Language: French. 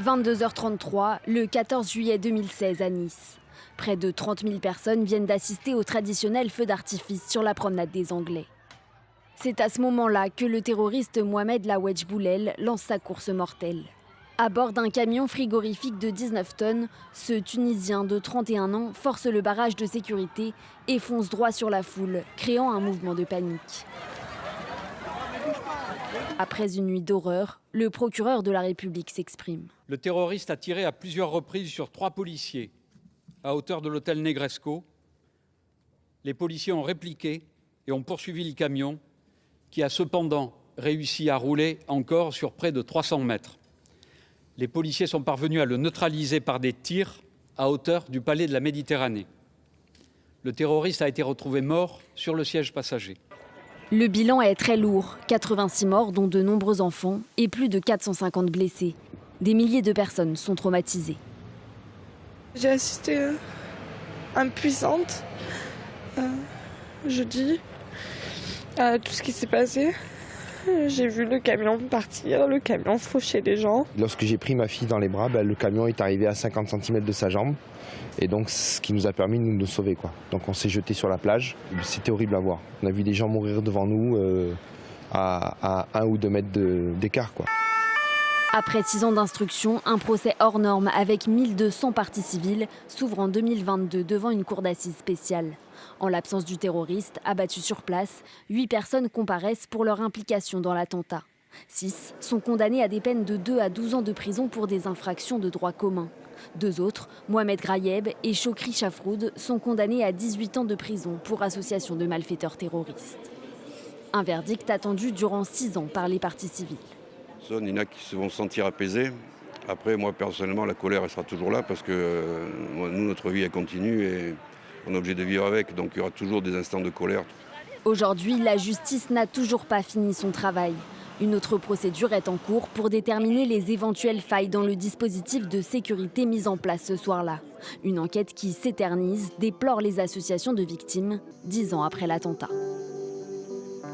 22h33, le 14 juillet 2016 à Nice. Près de 30 000 personnes viennent d'assister au traditionnel feu d'artifice sur la promenade des Anglais. C'est à ce moment-là que le terroriste Mohamed Lawedge Boulel lance sa course mortelle. À bord d'un camion frigorifique de 19 tonnes, ce Tunisien de 31 ans force le barrage de sécurité et fonce droit sur la foule, créant un mouvement de panique. Après une nuit d'horreur, le procureur de la République s'exprime. Le terroriste a tiré à plusieurs reprises sur 3 policiers à hauteur de l'hôtel Negresco. Les policiers ont répliqué et ont poursuivi le camion qui a cependant réussi à rouler encore sur près de 300 mètres. Les policiers sont parvenus à le neutraliser par des tirs à hauteur du palais de la Méditerranée. Le terroriste a été retrouvé mort sur le siège passager. Le bilan est très lourd, 86 morts dont de nombreux enfants et plus de 450 blessés. Des milliers de personnes sont traumatisées. J'ai assisté impuissante jeudi à tout ce qui s'est passé. J'ai vu le camion partir, le camion faucher les gens. Lorsque j'ai pris ma fille dans les bras, le camion est arrivé à 50 cm de sa jambe. Et donc, ce qui nous a permis de nous sauver, quoi. Donc, on s'est jeté sur la plage. C'était horrible à voir. On a vu des gens mourir devant nous à 1 ou 2 mètres d'écart, quoi. Après 6 ans d'instruction, un procès hors norme avec 1200 parties civiles s'ouvre en 2022 devant une cour d'assises spéciale. En l'absence du terroriste, abattu sur place, 8 personnes comparaissent pour leur implication dans l'attentat. 6 sont condamnées à des peines de 2 à 12 ans de prison pour des infractions de droit commun. 2 autres, Mohamed Grayeb et Chokri Chafroud, sont condamnés à 18 ans de prison pour association de malfaiteurs terroristes. Un verdict attendu durant 6 ans par les parties civiles. Il y en a qui se vont sentir apaisés. Après, moi, personnellement, la colère, elle sera toujours là parce que nous, notre vie, elle continue et on est obligé de vivre avec. Donc, il y aura toujours des instants de colère. Aujourd'hui, la justice n'a toujours pas fini son travail. Une autre procédure est en cours pour déterminer les éventuelles failles dans le dispositif de sécurité mis en place ce soir-là. Une enquête qui s'éternise, déplore les associations de victimes 10 ans après l'attentat.